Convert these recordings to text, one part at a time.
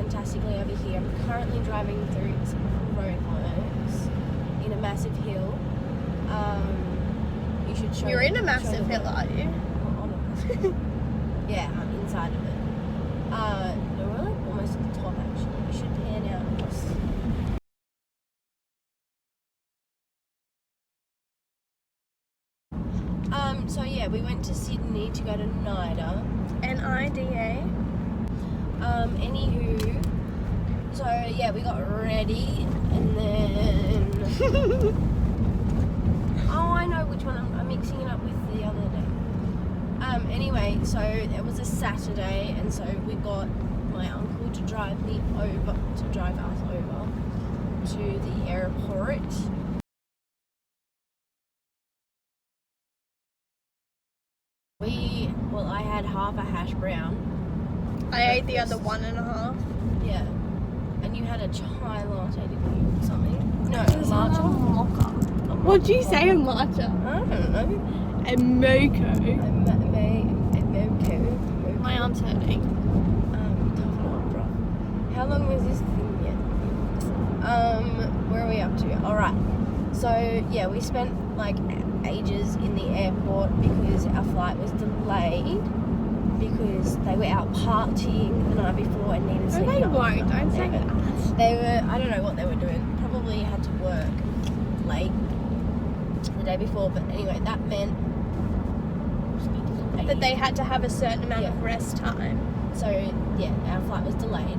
fantastically over here. I'm currently driving through some roadworks in a massive hill. You should show. You're in a massive hill, are you? On a massive hill. Yeah, I'm inside of it. No, we're like almost at the top actually. You should pan out across. So yeah, we went to Sydney to go to NIDA. NIDA. Anywho, so yeah, we got ready and then oh, I know which one I'm mixing it up with the other day. Anyway, so it was a Saturday, and so we got my uncle to drive us over to the airport. I had half a hash brown. I ate the other 1.5. Yeah. And you had a chai latte, didn't you? Or something? No, It was a mocha. What'd you say, a matcha? I don't know. A mocha. A mocha. My arm's hurting. Toughen up, bro. How long was this thing yet? Where are we up to? Alright. So, yeah, we spent like ages in the airport because our flight was delayed because they were out partying the night before and needed sleep. No, they won't. Don't say that. They were, I don't know what they were doing. Probably had to work late the day before, but anyway, that meant That they had to have a certain amount of rest time. So, yeah, our flight was delayed.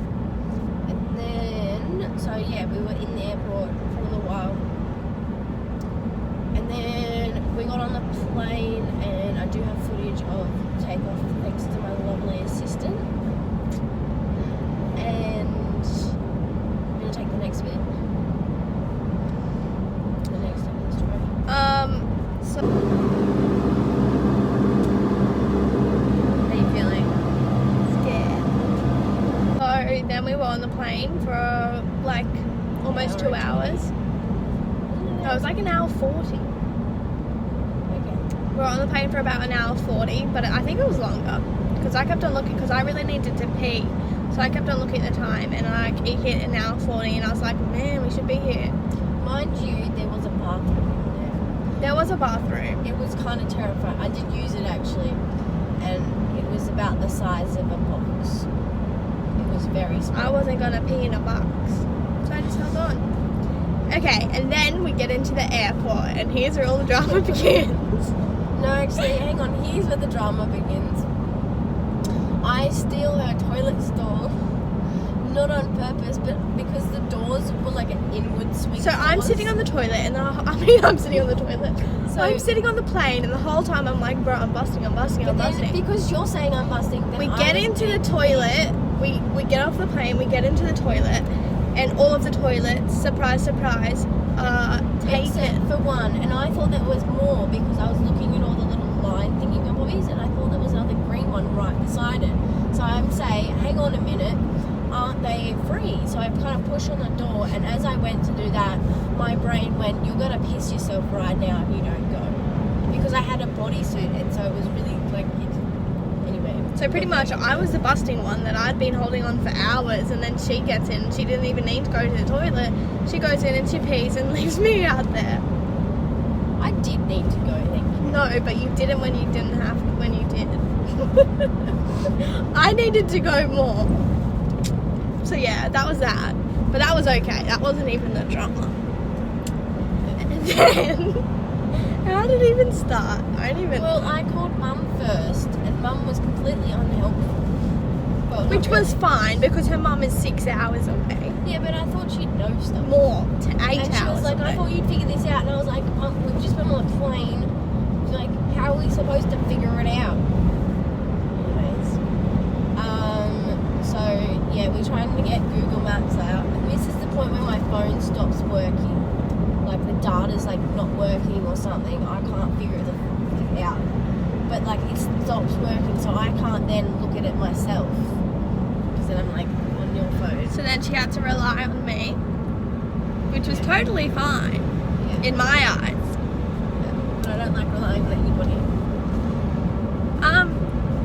And then, so yeah, we were in the airport for a little while. And then we got on the plane, and I do have footage of takeoff thanks to my lovely assistant. And I'm going to take the next bit. The next step is driving. So... How are you feeling? Scared. So then we were on the plane for like almost 2 hours. No, it was like 1:40. We were on the plane for about 1:40, but I think it was longer because I kept on looking because I really needed to pee. So I kept on looking at the time, and like it hit 1:40, and I was like, man, we should be here. Mind you, there was a bathroom in there. There was a bathroom. It was kind of terrifying. I did use it actually, and it was about the size of a box. It was very small. I wasn't gonna pee in a box, so I just held on. Okay, and then we get into the airport, and here's where all the drama begins. No, actually, hang on. Here's where the drama begins. I steal her toilet stall, not on purpose, but because the doors were like an inward swing. So I'm sitting on the toilet, and I'm sitting on the toilet. So I'm sitting on the plane, and the whole time I'm like, bro, I'm busting. Because you're saying I'm busting. Then We get into the toilet. We get off the plane. We get into the toilet. And all of the toilets, surprise, surprise, taken. Except for one, and I thought there was more because I was looking at all the little line thingy bobbies, and I thought there was another green one right beside it. So I'm saying, hang on a minute, aren't they free? So I kind of pushed on the door, and as I went to do that, my brain went, you're gonna piss yourself right now if you don't go, because I had a bodysuit, and so it was really like. So pretty much I was the busting one that I'd been holding on for hours, and then she gets in, she didn't even need to go to the toilet. She goes in and she pees and leaves me out there. I did need to go, thank you. No, but you didn't when you didn't have to, when you did. I needed to go more. So yeah, that was that. But that was okay. That wasn't even the drama. And then, how did it even start? I don't even Well, I called Mum first, and Mum was completely unhelpful. Well, which was fine because her mum is 6 hours away. Yeah, but I thought she'd know stuff. More to 8 hours. And she was like, away. I thought you'd figure this out. And I was like, Mum, we've just been on a plane. She's like, how are we supposed to figure it out? Anyways. So, yeah, we're trying to get Google Maps out. And this is the point where my phone stops working. Like, the data's, like, not working or something. I can't figure it out. But, like, it stops working, so I can't then look at it myself. Because then I'm, like, on your phone. So then she had to rely on me, which was totally fine in my eyes. Yeah. But I don't like relying on anybody.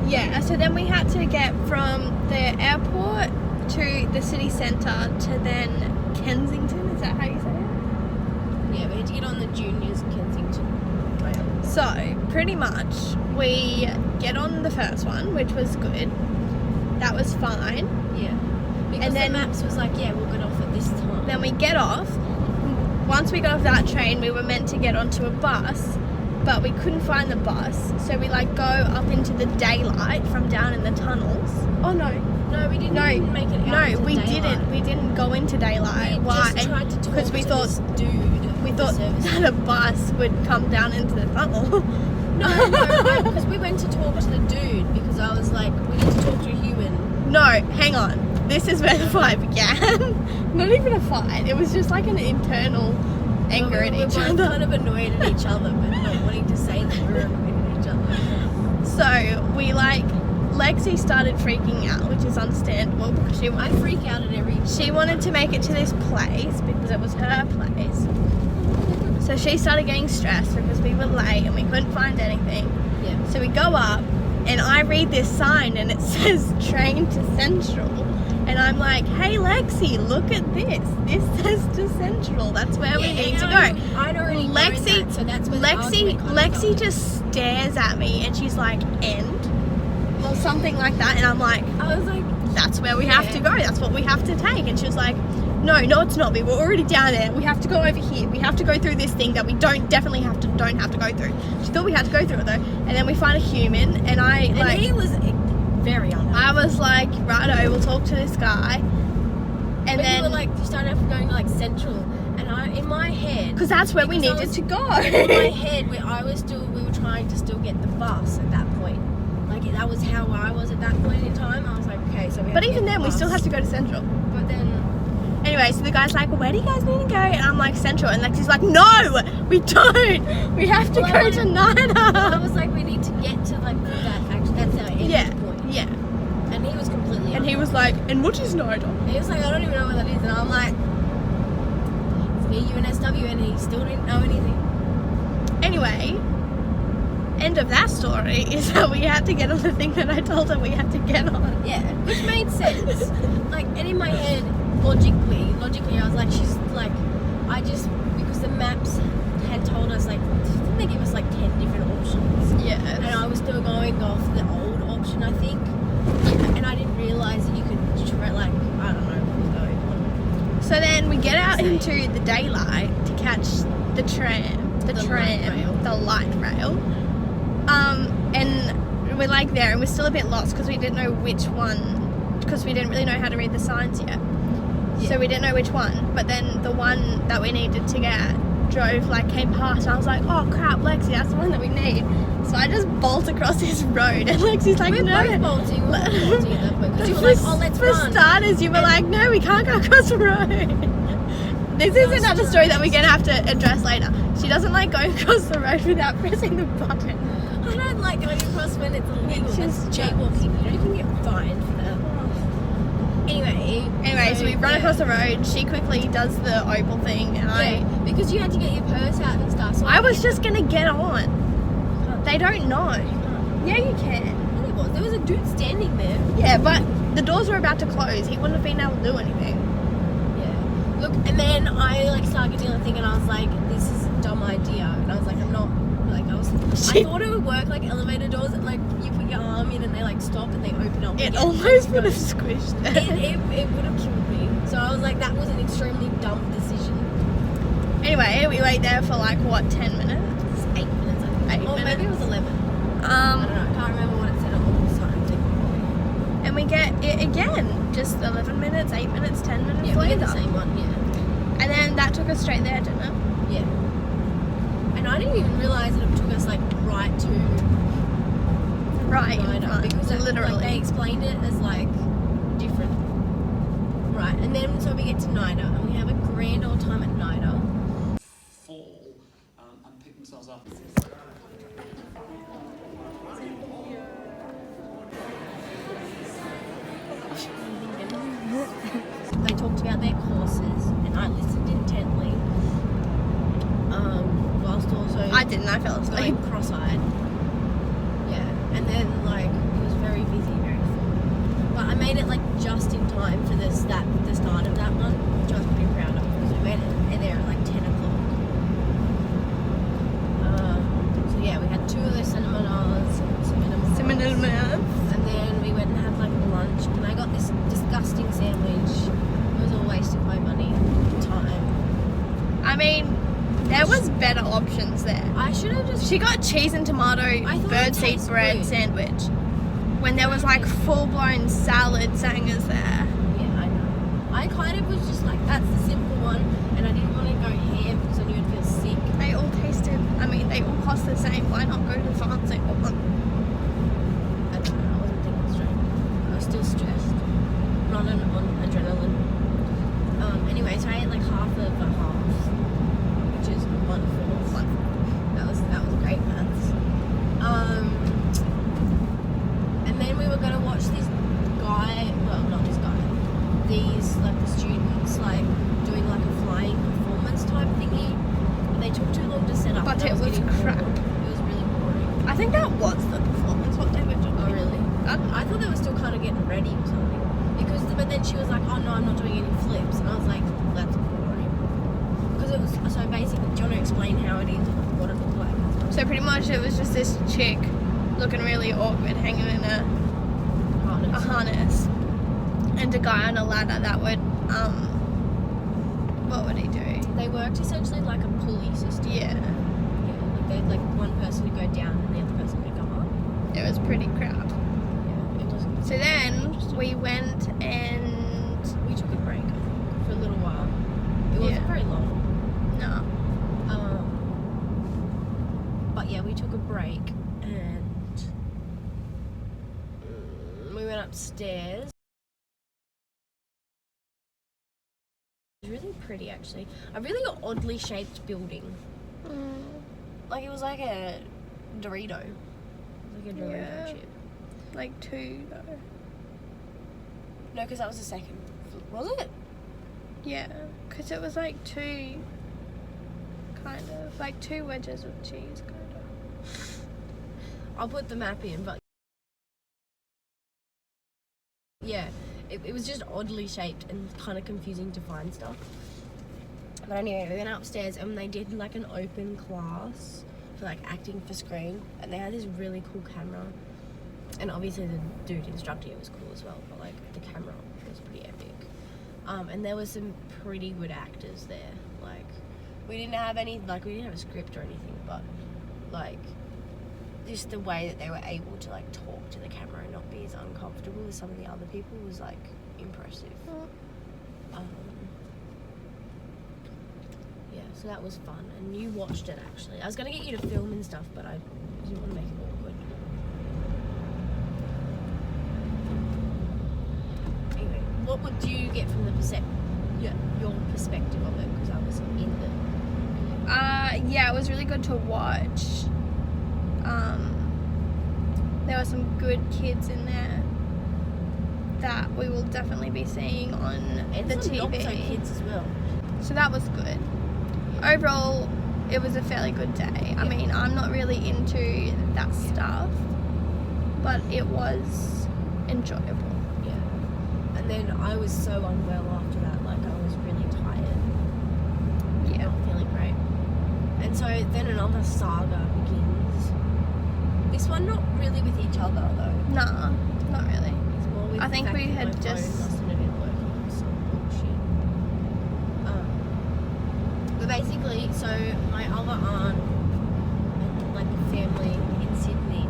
Yeah, so then we had to get from the airport to the city centre to then Kensington. Is that how you say it? Yeah, we had to get on the Juniors Kensington rail. So, pretty much, we get on the first one, which was good. That was fine. Yeah. Because And then- the maps was like, yeah, we'll get off at this time. Then we get off. Once we got off that train, we were meant to get onto a bus, but we couldn't find the bus. So we like go up into the daylight from down in the tunnels. Oh no. No, we didn't No, even make it out. No, into we daylight. didn't. We didn't go into daylight. We Why? just tried to talk Because we to thought this dude. we at the thought service that a bus would come down into the tunnel. No, because we went to talk to the dude because I was like, we need to talk to a human. No, hang on. This is where the fight began. Not even a fight. It was just like an internal anger at each We were other. kind of annoyed at each other, but not wanting to say that we were annoyed at each other. So we like Lexi started freaking out, which is understandable because I freak out at every. she wanted to make it to this place because it was her place. So she started getting stressed because we were late and we couldn't find anything. Yeah. So we go up and I read this sign and it says train to Central. And I'm like, hey Lexi, look at this. This says to Central. That's where we need to go. I'd already known Lexi, that, so that's where the Lexi argument kind of Lexi started. just stares at me and she's like, end? Or something like that. And I'm like, I was like, that's where we have to go. That's what we have to take. And she was like, no, it's not. We were already down there. We have to go over here. We have to go through this thing that we don't have to go through. She thought we had to go through it though. And then we find a human and he was very unhappy. I was like, righto, we'll talk to this guy. And But then you were like, you started off going to like Central, and in my head, because that's where we because I needed was- to go. in my head, we were trying to still get the bus at that point. Like that was how I was at that point in time. I was like, okay, so we have But to even get then, the we still bus. have to go to Central. But then, Anyway, so the guy's like, where do you guys need to go? And I'm like, Central. And Lexi's like, no, we don't. We have to Well, go I to I NIDA. was like, we need to get to like that. Actually, that's our end Yeah, point. yeah. And he was completely. And he was like, and what is NIDA? He was like, I don't even know what that is, and I'm like, it's near UNSW, and he still didn't know anything. Anyway, end of that story is that we had to get on the thing that I told her we had to get on. Yeah, which made sense. Like, and in my head, logically, I was like, she's like, because the maps had told us, like, didn't they give us like 10 different options? Yeah. And I was still going off the old option, I think. And I didn't realise that you could, like, I don't know what was going on. So then we get out Same. into the daylight to catch the tram, The light rail. the light rail. And we're like there, and we're still a bit lost because we didn't know which one, because we didn't really know how to read the signs yet. So we didn't know which one. But then the one that we needed to get came past, and I was like, oh crap, Lexi, that's the one that we need. So I just bolt across this road, and Lexi's like, We're no. both bolting. We were bolting at that point. Because you were like, oh, let's For run. starters, you were like, no, we can't go across the road. This is another story that we're going to have to address later. She doesn't like going across the road without pressing the button. I don't like going across when it's illegal. It's just It's jaywalking. You know, you can get fined for that. Anyway, So we run across the road. She quickly does the opal thing, and because you had to get your purse out and stuff. So I was just going to get on. They don't know. Yeah, you can. There was a dude standing there. Yeah, but the doors were about to close. He wouldn't have been able to do anything. Yeah. Look, and then I started getting the thing, and I was like, this is a dumb idea. And I was like, I thought it would work like elevator doors that like you put your arm in and they like stop and they open up. It again. almost would have squished it. It would have killed me. So I was like, that was an extremely dumb decision. Anyway, we wait there for like, what, 10 minutes? 8 minutes, I think. 8 Or maybe it was 11. I don't know. I can't remember what it said on the sign. And we get it again, just 11 minutes, 8 minutes, 10 minutes Yeah, we later. get the same one, yeah. And then that took us straight there, didn't it? Yeah. And I didn't even realise that it took us like right to Right, in NIDA, front, because literally. like, they explained it as like different. Right, and then so we get to NIDA and we have a grand old time at NIDA. Fall and pick themselves up. They talked about their courses and I listened intently. Whilst also I didn't, I fell asleep. going cross-eyed. Yeah, and then like it was very busy, very full. But I made it like just in time for the start of that one, which I was pretty proud of because we made it there at like 10 o'clock. So yeah, we had 2 of those cinnamon rolls, and then we went and had like lunch, and I got this disgusting sandwich. It was a waste of my money, time. I mean, there was better options there. I should have just. She got cheese and tomato birdseed bread good. sandwich when there was like full-blown salad sangers there. Yeah, I know. I kind of was just like, that's the simple one, and I didn't want to go ham because I knew I'd feel sick. They all tasted, I mean, they all cost the same. Why not go to the fancy one? I don't know, I wasn't thinking straight. I was still stressed, running on adrenaline. Anyway, so I ate like half of a half, which is 1/4. That was great maths. And then we were going to watch this guy, well, not this guy, these, like, the students, like, doing, like, a flying performance type thingy. And they took too long to set up. But and I it was getting crap. bored. It was really boring. I think that was the performance, what they were doing. Oh, really? I thought they were still kind of getting ready or something. But then she was like, oh, no, I'm not doing any flips. And I was like, that's boring. Because it was, so basically, do you want to explain how it is, what it looked like? So pretty much it was just this chick looking really awkward hanging in a harness and a guy on a ladder that would what would he do? They worked essentially like a pulley system. Yeah, Like they'd like one person would go down and the other person would go up. it was pretty crap. Yeah, it was. So then we went and We took a break, I think, for a little while. It wasn't very long. no, But yeah, we took a break and we went upstairs. It was really pretty, actually. A really oddly shaped building. Like it was like a Dorito. Like a Dorito Yeah. chip. like 2 though. No, because that was the second. Was it? Yeah, because it was like 2 kind of like 2 wedges of cheese kind of. I'll put the map in, but yeah, it was just oddly shaped and kind of confusing to find stuff. But anyway, we went upstairs and they did like an open class for like acting for screen, and they had this really cool camera. And obviously the dude instructing it was cool as well, but like the camera was pretty epic. And there was some pretty good actors there. Like we didn't have a script or anything, but like just the way that they were able to like talk to the camera and not be as uncomfortable as some of the other people was like impressive. Yeah, so that was fun, and you watched it actually. I was gonna get you to film and stuff, but I didn't want to make it awkward. Anyway, what would you get from the your perspective of it? Because I was in the. Yeah, it was really good to watch. There were some good kids in there that we will definitely be seeing on the some TV. not so kids as well. So that was good. Overall, it was a fairly good day. I mean, I'm not really into that stuff, but it was enjoyable. Yeah. And then I was so unwell after that. Like I was really tired. Yeah. Not feeling great. And so then another saga begins. This one not really with each other though. Nah, not really. It's more with I think the fact we that had my phone just- mustn't have been working or some bullshit. But basically, so my other aunt and like the family in Sydney,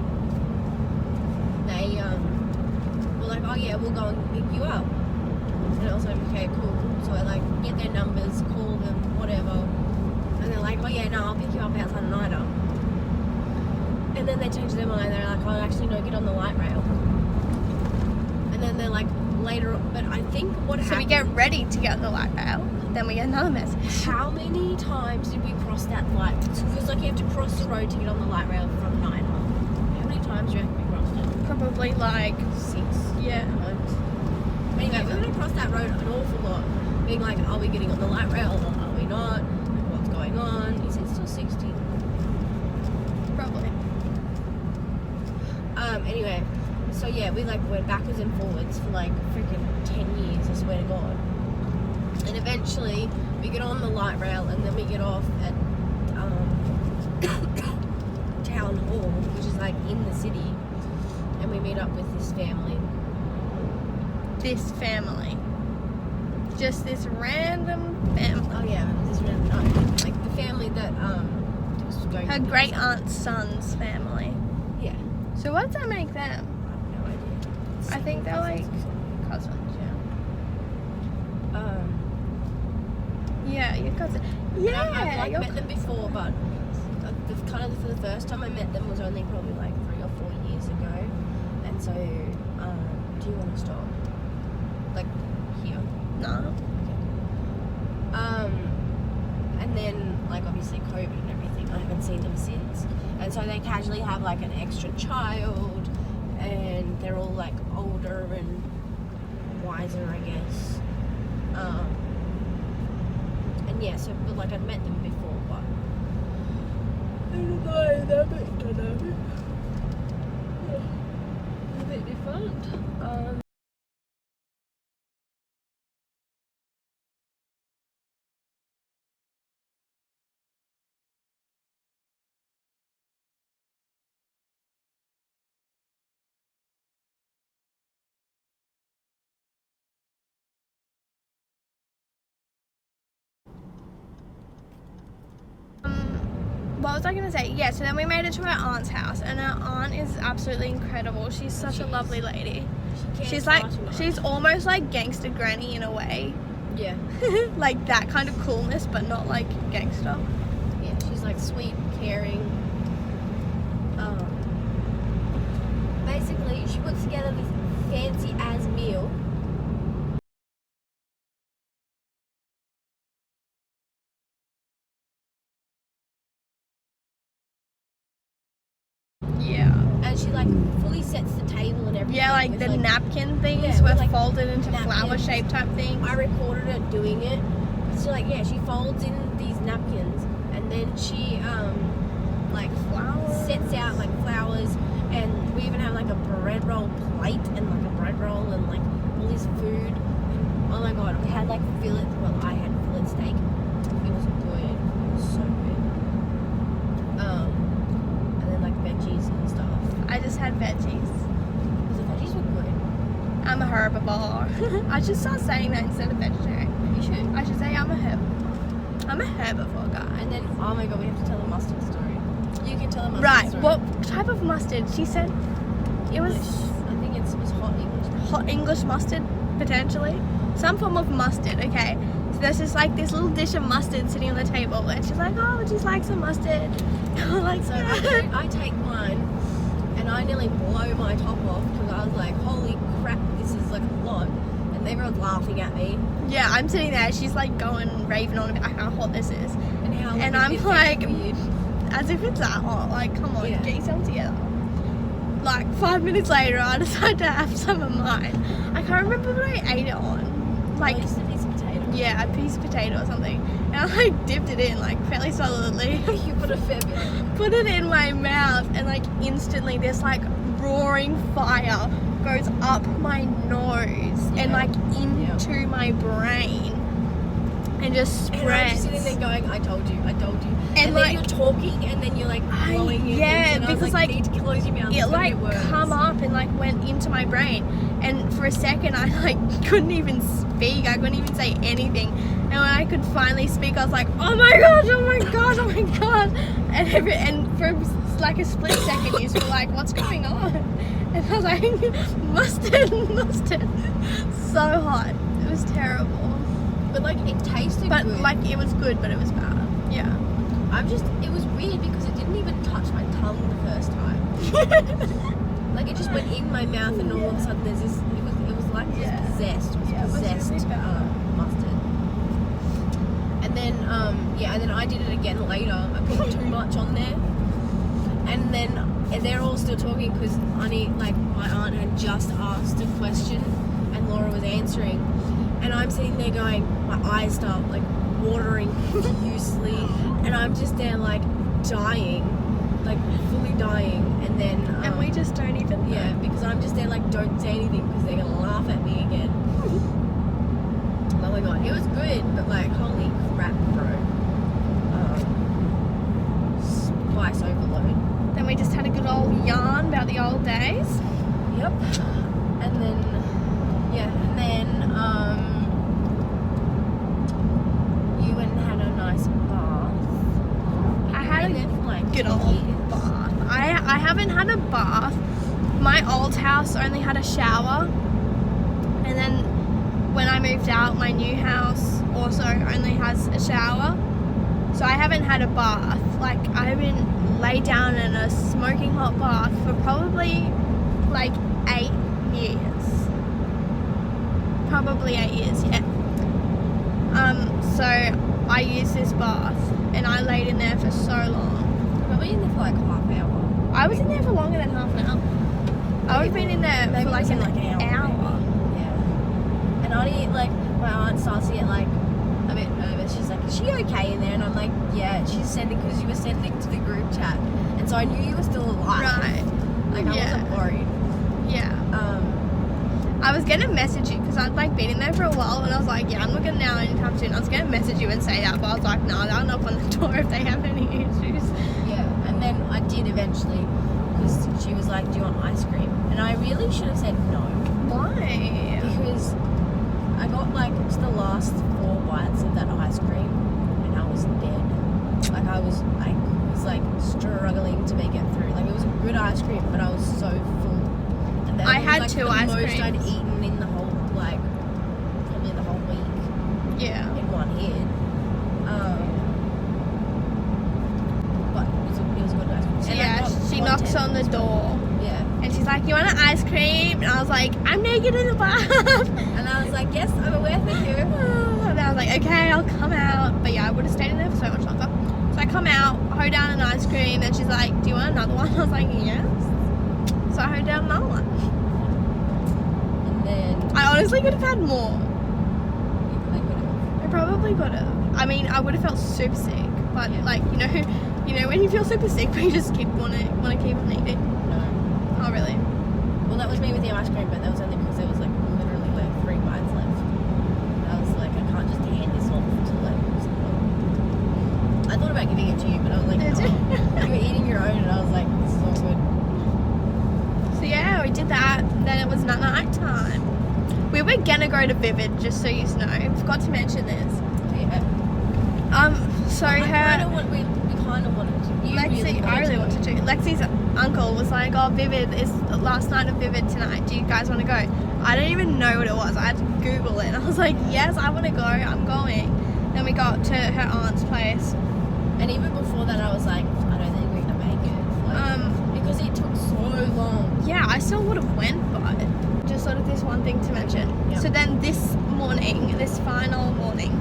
they were like, oh yeah, we'll go and pick you up. And I was like, okay, cool. So I like get their numbers, call them, whatever. And they're like, oh yeah, no, I'll pick you up outside of NIDA. And then they change their mind. They're like, oh, actually, no, get on the light rail. And then they're like, later, but I think what So happened. we get ready to get on the light rail, then we get another message. How many times did we cross that light? Because like you have to cross the road to get on the light rail from NIDA. How many times do you reckon we crossed it? Probably like 6 yeah. times. Anyway, we're going to cross that road an awful lot. Being like, are we getting on the light rail or are we not? Like, what's going on? Is it still 60? Probably. Anyway, So yeah, we like went backwards and forwards for like freaking 10 years, I swear to God. And eventually we get on the light rail and then we get off at Town Hall, which is like in the city, and we meet up with this family. This family. Just this random family. Oh yeah, this is really nice. Like the family that was going Her to great aunt's son's family. Yeah. So what does that make them? I have no idea. I think they're like cousins, yeah. Yeah, your cousin. Yeah, I've like your met them before, but for the first time I met them was only probably like 3 or 4 years ago. And so, do you want to stop? Like here? No. And then like obviously COVID and everything, I haven't seen them since. And so they casually have like an extra child, and they're all like older and wiser, I guess. And yeah, so but like I've met them before, but I don't know, they're a bit different. What was I going to say? Yeah, so then we made it to her aunt's house, and her aunt is absolutely incredible. She's such a lovely lady. She's like, she's almost like gangster granny in a way. Yeah. Like that kind of coolness, but not like gangster. Yeah, she's like sweet, caring. Basically, she puts together this fancy as meal. Yeah. And she like fully sets the table and everything. Yeah, like with, the napkin things yeah, were with, like, folded into napkins. flower shape type things. I recorded her doing it. So like yeah, she folds in these napkins and then she like Flowers. sets out like flowers, and we even have like a bread roll plate and like a bread roll and like all this food. And, oh my God, we had like fillet. Well, I had fillet steak. It was good. It was so good. And then like veggies and stuff. I just had veggies. Because the veggies were good. I'm a herbivore. I should start saying that instead of vegetarian. You should. I should say I'm a herbivore guy. And then, oh my God, we have to tell the mustard story. You can tell the mustard Right, story. what type of mustard? She said it was I think it was hot English. hot English mustard, potentially. Some form of mustard, okay. So there's just like this little dish of mustard sitting on the table, and she's like, oh, would you like some mustard? And we're like, So yeah. I take one, and I nearly blow my top off because I was like, holy crap, this is like a lot. And everyone's laughing at me. Yeah, I'm sitting there, she's like going raving on about how hot this is. And how And like, I'm it's like, weird. as if it's that hot, like, come on, Yeah. get yourself together. Like 5 minutes later, I decided to have some of mine. I can't remember what I ate it on. Like, Just a piece of potato. yeah, a piece of potato or something. And I like dipped it in like fairly solidly. You put a fair bit. Put it in my mouth, and like instantly this like roaring fire goes up my nose and Yeah. like into my brain and just And I'm just spreads. sitting there going, I told you. And then like- you're talking, and then you're like blowing your yeah, things, and I was because, like, like, you need to close your mouth. It it's gonna like get worse. come up and like went into my brain, and for a second I like couldn't even speak. I couldn't even say anything. And when I could finally speak, I was like, oh my god, oh my god, oh my god. And for like a split second you were like, what's going on? And I was like, mustard. So hot. It was terrible. But like it tasted But good. like it was good, but it was bad. Yeah. It was weird because it didn't even touch my tongue the first time. Like it just went in my mouth, and all of a sudden there's this. It was like just Yeah. possessed. It was Yeah, it was possessed really bad. mustard. And then and then I did it again later. I put too much on there, and then they're all still talking because my aunt had just asked a question, and Laura was answering, and I'm sitting there going, my eyes start like watering profusely, and I'm just there like dying. like fully dying, and then and we just don't even know. yeah, because I'm just there like don't say anything because they're gonna laugh at me again. Oh my god, it was good, but like holy crap, bro. Spice overload. Then we just had a good old yarn about the old days. Yep. And then you went and had a nice bath. I had You were there for, like, good 2 old years. bath. I haven't had a bath. My old house only had a shower, and then when I moved out, my new house also only has a shower. So I haven't had a bath. Like, I haven't laid down in a smoking hot bath for probably like 8 years. Probably 8 years, yeah. So I used this bath and I laid in there for so long. Probably in there for like half an hour. I was in there for longer than half an hour. I would have been in there Maybe for like it was an in, like, an hour. maybe. Yeah. And Auntie, like, my aunt starts to get like a bit nervous. She's like, "Is she okay in there?" And I'm like, "Yeah." She's sending because you were sending to the group chat, and so I knew you were still alive. Right. Like I Yeah. wasn't worried. Yeah. I was gonna message you because I'd like been in there for a while, and I was like, "Yeah, I'm not gonna now anytime soon." I was gonna message you and say that, but I was like, "No, they'll knock on the door if they have any issues." Yeah. And then I did eventually because she was like, "Do you want ice cream?" And I really should have said no Why? because I got like just the last 4 bites of that ice cream, and I was dead. Like I was like struggling to make it through. Like it was a good ice cream, but I was so full. And then I it was, had like, 2 the ice most I'd creams. eaten in the whole probably the whole week Yeah. in one hit. But it was a good ice cream. So And I yeah, got she one knocks on the 10. door Yeah. and she's like, "You want an ice cream?" And I was like, "I'm naked in the bath." And I was like, "Yes, I'm aware for you." And I was like, "Okay, I'll come out." But yeah, I would have stayed in there for so much longer. So I come out, hold down an ice cream, and she's like, "Do you want another one?" I was like, "Yes." So I hold down another one. And then I honestly could have had more. you probably could have. I probably could have. I mean, I would have felt super sick, but Yeah. like, you know when you feel super sick, but you just want to keep on eating. No. Oh really? Well, that was me with the ice cream, but that was only because there was like literally like 3 bites left. And I was like, I can't just hand this off to like someone. I thought about giving it to you, but I was like, Did no. you? You were eating your own, and I was like, this is all good. So yeah, we did that. Then it was night time. We were gonna go to Vivid, just so you know. I forgot to mention this. Yeah. So We her kind of wanted to. You Lexi, I really wanted to. Lexi's uncle was like, "Oh, Vivid is the last night of Vivid tonight. Do you guys want to go?" I didn't even know what it was. I had to Google it. And I was like, "Yes, I want to go. I'm going." Then we got to her aunt's place. And even before that, I was like, I don't think we're gonna make it. Like, because it took so long. Yeah, I still would have went, but just sort of this one thing to mention. Yeah. So then this morning, this final morning,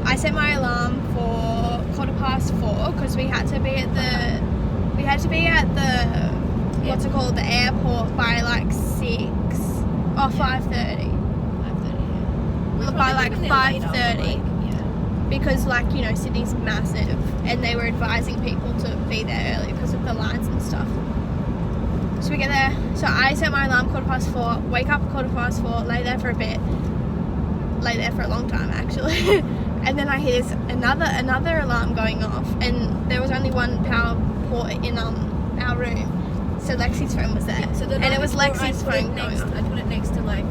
I set my alarm for 4:15 because we had to be at the what's it called, the airport by like 6 or 5:30. 5:30. Yeah. Well, by like 5:30. Yeah. Because like, you know, Sydney's massive and they were advising people to be there early because of the lines and stuff. So we get there. So I set my alarm 4:15, wake up 4:15, lay there for a bit. Lay there for a long time actually. And then I hear another alarm going off, and there was only one power port in our room. So Lexi's phone was there. Yeah, so the and night it was before, Lexi's phone going I off. put it next to like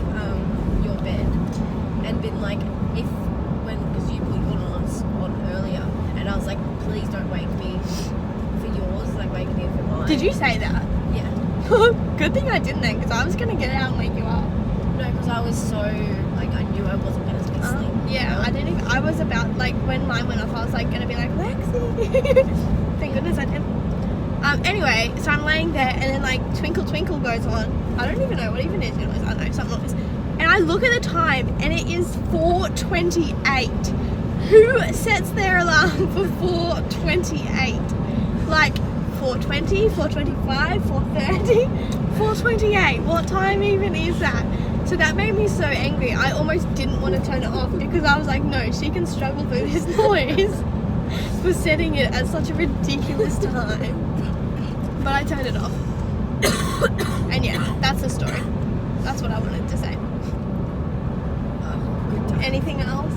your bed, and been like, because you put on earlier, and I was like, please don't wake me for yours, like wake me for mine. Did you say that? Yeah. Good thing I didn't then, because I was going to get out and wake you up. No, because I was so like I knew I wasn't gonna be asleep. Yeah, I was about, like, when mine went off, I was like going to be like, Lexi. Thank goodness I didn't. Anyway, so I'm laying there, and then like Twinkle Twinkle goes on. I don't even know what even is noise. I don't know, some noise. And I look at the time, and it is 4:28. Who sets their alarm for 4:28? Like 4:20, 4:25, 4:30, 4:28. What time even is that? So that made me so angry. I almost didn't want to turn it off because I was like, no, she can struggle through this noise. for setting it at such a ridiculous time. But I turned it off. And yeah, that's the story. That's what I wanted to say. Anything else?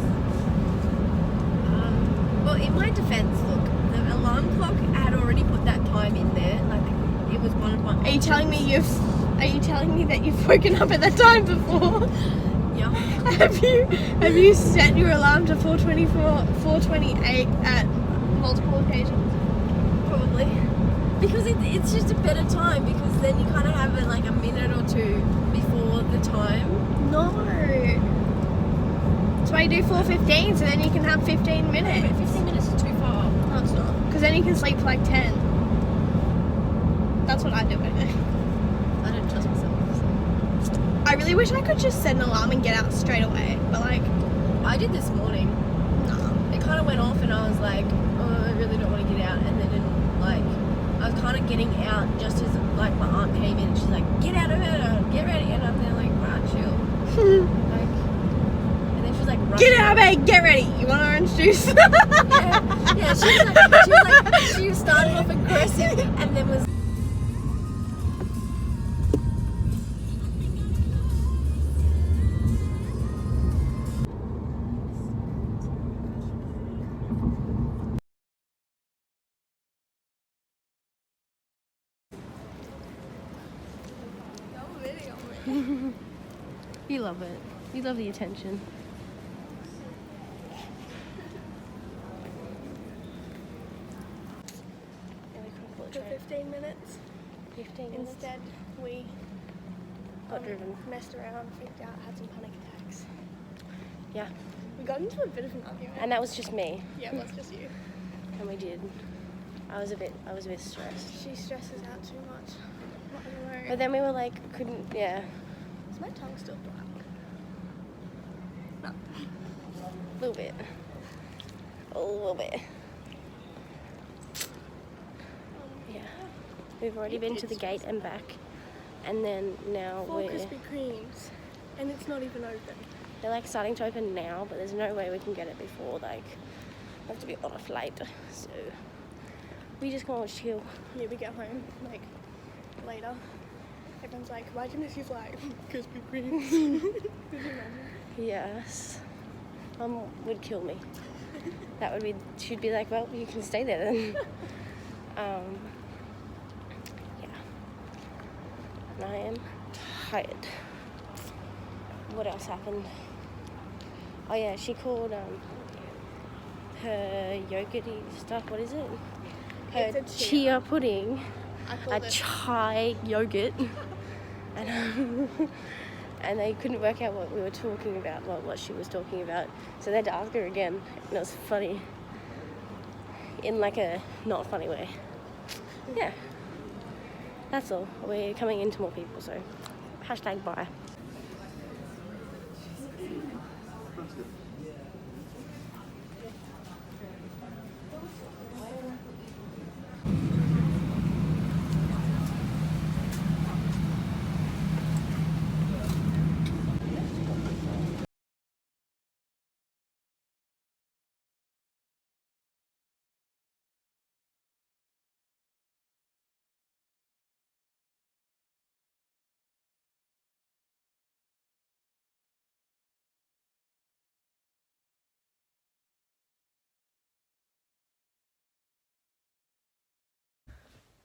Well, in my defense, look, the alarm clock had already put that time in there. Like, it was one of my Are you telling me that you've woken up at that time before? Yeah. Have you set your alarm to 4:24, 4:28 at multiple occasions? Probably. Because it's just a better time, because then you kind of have it like a minute or two before the time. No. That's why you do 4:15, so then you can have 15 minutes. But 15 minutes is too far. No, it's not. Because then you can sleep for like 10. That's what I do anyway. I don't trust myself. I really wish I could just set an alarm and get out straight away, but like, I did this morning. no. It kind of went off and I was like, oh, I really don't want to get out. And then like, I was kind of getting out just as like my aunt came in and she's like, get out of bed, get ready. And I'm there like, right, chill. Like, and then she was like, Get out of bed, get ready. You want orange juice? Yeah, she was starting off aggressive and then was. You love it. You love the attention. For 15 minutes. 15 minutes. Instead, we Got driven. messed around, freaked out, had some panic attacks. Yeah. We got into a bit of an argument. And that was just me. Yeah, it was just you. And we did. I was a bit stressed. She stresses out too much. Not gonna But then we were like, yeah. Is my tongue still black? No. A little bit. A little bit. Yeah. We've already been to the gate and back. And then now 4 Krispy Kremes. And it's not even open. they're like starting to open now, but there's no way we can get it before, like, we have to be on a flight. So we just gonna chill. Yeah, we get home, like, later. Everyone's like, why didn't you miss your flight? Krispy Kremes. Yes. Mum would kill me. That would be, she'd be like, well, you can stay there then. Yeah. And I am tired. What else happened? Oh yeah, she called her yogurty stuff, what is it? Her It's a chia pudding, I a called it. chai yogurt. And and they couldn't work out what we were talking about, what she was talking about. So they had to ask her again, and it was funny. In like a not funny way. Yeah. That's all. We're coming into more people, so hashtag bye.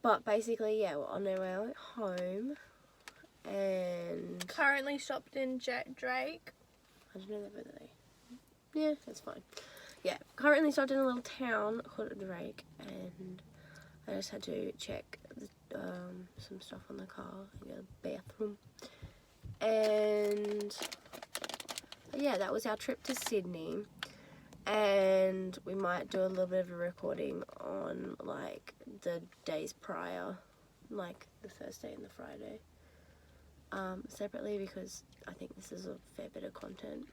But basically, yeah, we're on our way home, and Currently stopped in Drake. I don't know that, by the way. Yeah, that's fine. Yeah, currently stopped in a little town called Drake, and I just had to check some stuff on the car, like a bathroom, and yeah, that was our trip to Sydney. And we might do a little bit of a recording on like the days prior, like the Thursday and the Friday, separately, because I think this is a fair bit of content.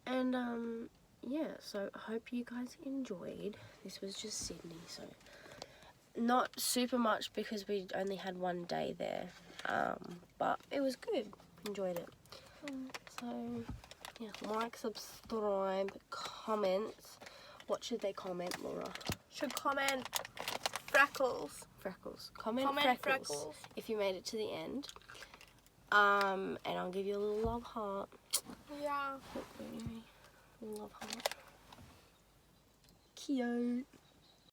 And yeah, so I hope you guys enjoyed. This was just Sydney, so not super much because we only had one day there, but it was good. Enjoyed it. So yeah, like, subscribe, comment What should they comment, Laura? Should comment freckles. Freckles. Comment Comment freckles, freckles. if you made it to the end. And I'll give you a little love heart. Yeah. Little love heart. Cute.